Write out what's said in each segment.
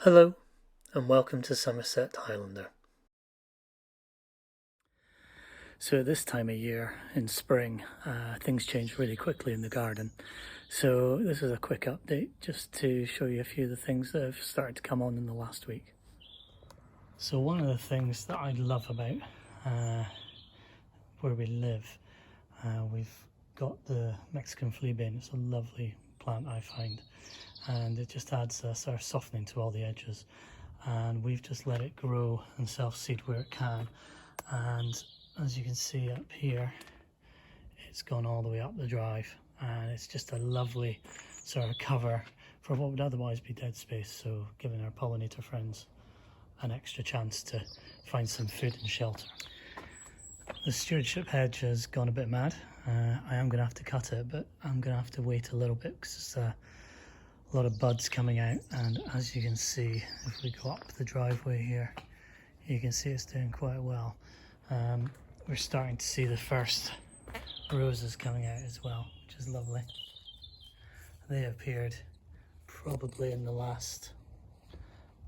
Hello and welcome to Somerset Highlander. So this time of year in spring, things change really quickly in the garden. So this is a quick update just to show you a few of the things that have started to come on in the last week. So one of the things that I love about where we live, we've got the Mexican flea bean. It's a lovely plant, I find, and it just adds a sort of softening to all the edges. And we've just let it grow and self-seed where it can, and as you can see up here, it's gone all the way up the drive, and it's just a lovely sort of cover for what would otherwise be dead space, so giving our pollinator friends an extra chance to find some food and shelter. The stewardship hedge has gone a bit mad. I am going to have to cut it, but I'm going to have to wait a little bit because there's a lot of buds coming out, and as you can see, if we go up the driveway here, you can see it's doing quite well. We're starting to see the first roses coming out as well, which is lovely. They appeared probably in the last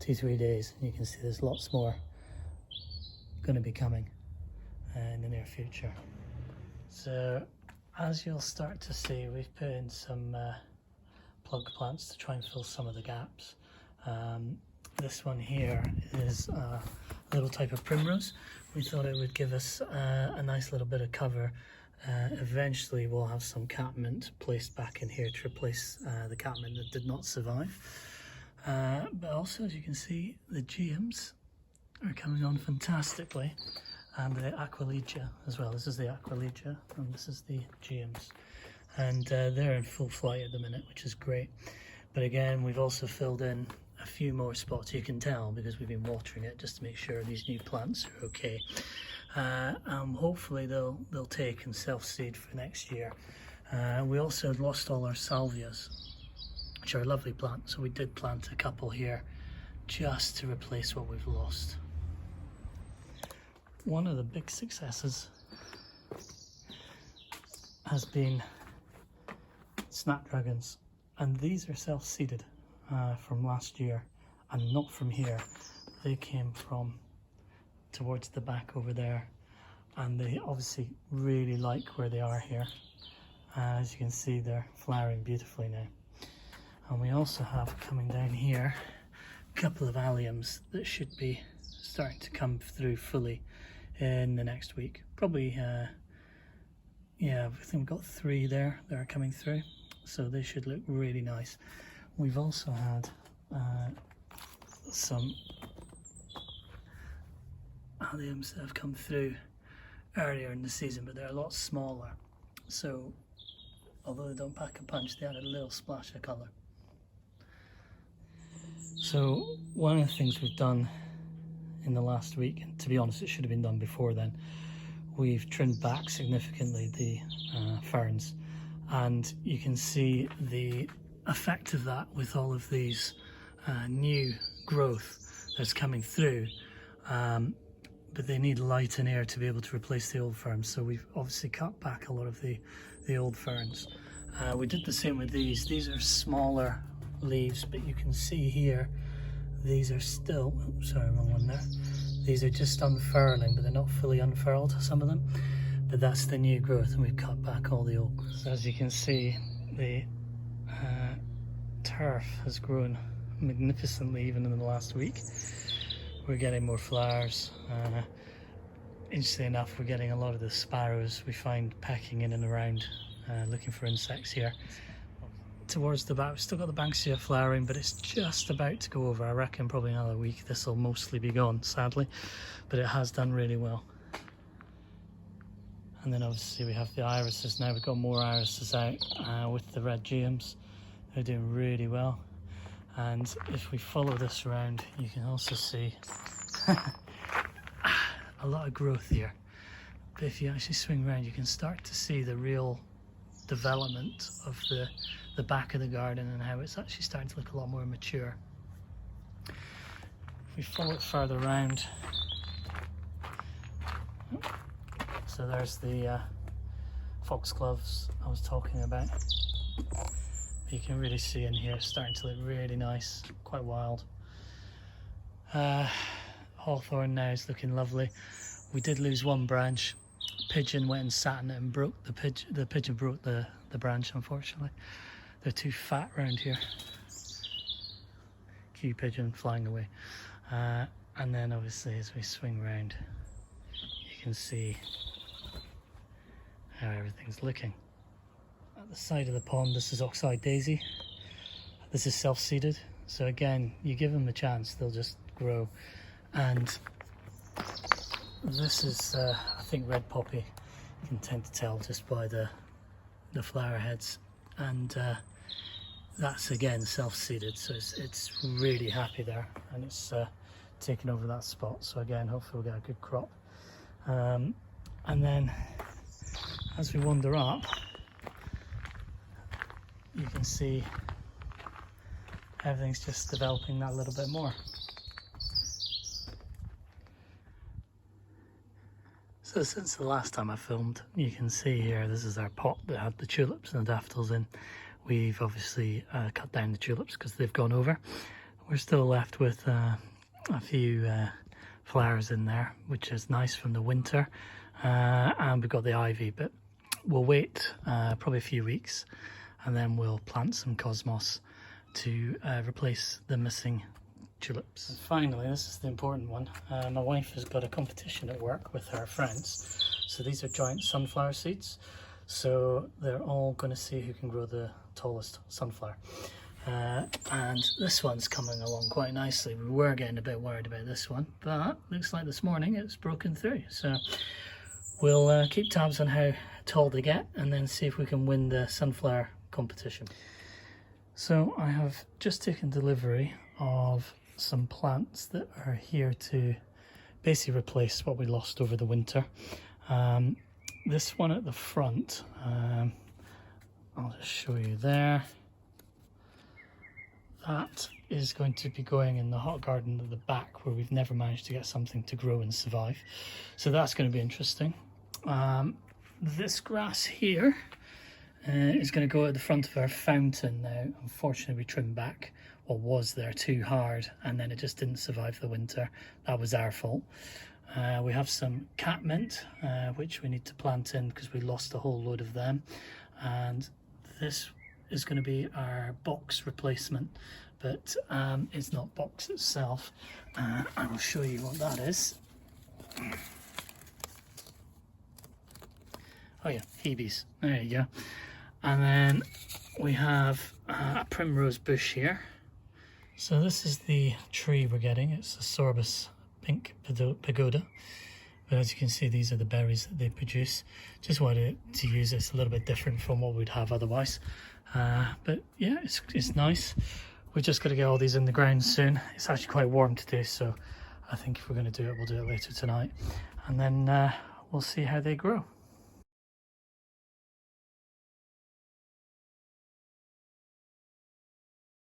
2-3 days, and you can see there's lots more going to be coming in the near future. So as you'll start to see, we've put in some plug plants to try and fill some of the gaps. This one here is a little type of primrose. We thought it would give us a nice little bit of cover. Eventually we'll have some catmint placed back in here to replace the catmint that did not survive. But also, as you can see, the geums are coming on fantastically, and the Aquilegia as well. This is the Aquilegia and this is the geums, and they're in full flight at the minute, which is great. But again, we've also filled in a few more spots. You can tell because we've been watering it just to make sure these new plants are okay. Hopefully they'll take and self-seed for next year. We also lost all our salvias, which are a lovely plant, so we did plant a couple here just to replace what we've lost. One of the big successes has been snapdragons, and these are self-seeded from last year, and not from here. They came from towards the back over there, and they obviously really like where they are here. As you can see, they're flowering beautifully now. And we also have coming down here a couple of Aliums that should be starting to come through fully in the next week. Probably, yeah, I think we've got 3 there that are coming through, so they should look really nice. We've also had some Aliums that have come through earlier in the season, but they're a lot smaller, so although they don't pack a punch, they add a little splash of colour. So one of the things we've done in the last week, and to be honest it should have been done before then, we've trimmed back significantly the ferns, and you can see the effect of that with all of these new growth that's coming through, but they need light and air to be able to replace the old ferns, so we've obviously cut back a lot of the old ferns. We did the same with these are smaller leaves, but you can see here these are still, sorry, wrong one there, these are just unfurling, but they're not fully unfurled, some of them, but that's the new growth, and we've cut back all the old. So as you can see, the turf has grown magnificently even in the last week. We're getting more flowers. Interestingly enough, we're getting a lot of the sparrows we find pecking in and around, looking for insects here. Towards the back, we've still got the banksia flowering, but it's just about to go over. I reckon probably another week this will mostly be gone, sadly, but it has done really well. And then obviously we have the irises now. We've got more irises out with the red geums. They're doing really well. And if we follow this around, you can also see a lot of growth here. But if you actually swing around, you can start to see the real development of the back of the garden and how it's actually starting to look a lot more mature. If we follow it further around, so there's the foxgloves I was talking about. You can really see in here it's starting to look really nice, quite wild. Hawthorne now is looking lovely. We did lose one branch. Pigeon went and sat in it and broke the pigeon broke the branch, unfortunately. They're too fat around here. Cue pigeon flying away. And then obviously as we swing round, you can see how everything's looking. At the side of the pond, this is oxeye daisy. This is self-seeded, so again, you give them a chance, they'll just grow. And this is, I think, red poppy. You can tend to tell just by the flower heads. And that's again self-seeded, so it's really happy there, and it's taken over that spot. So again, hopefully we'll get a good crop. And then as we wander up, you can see everything's just developing that little bit more. So since the last time I filmed, you can see here, this is our pot that had the tulips and the daffodils in. We've obviously cut down the tulips because they've gone over. We're still left with a few flowers in there, which is nice from the winter. And we've got the ivy, but we'll wait probably a few weeks, and then we'll plant some cosmos to replace the missing tulips. And finally, this is the important one. My wife has got a competition at work with her friends. So these are giant sunflower seeds. So they're all going to see who can grow the tallest sunflower. And this one's coming along quite nicely. We were getting a bit worried about this one, but looks like this morning it's broken through. So we'll keep tabs on how tall they get and then see if we can win the sunflower competition. So I have just taken delivery of some plants that are here to basically replace what we lost over the winter. This one at the front, I'll just show you there. That is going to be going in the hot garden at the back, where we've never managed to get something to grow and survive. So that's going to be interesting. This grass here is going to go at the front of our fountain now. Unfortunately, we trimmed back what was there too hard, and then it just didn't survive the winter. That was our fault. We have some catmint, which we need to plant in because we lost a whole load of them. And this is going to be our box replacement, but it's not box itself. I will show you what that is. Oh yeah, Hebe's. There you go. And then we have a primrose bush here. So this is the tree we're getting. It's a sorbus pink pagoda. But as you can see, these are the berries that they produce. Just wanted to use it. It's a little bit different from what we'd have otherwise. But yeah, it's nice. We've just got to get all these in the ground soon. It's actually quite warm today, so I think if we're going to do it, we'll do it later tonight. And then we'll see how they grow.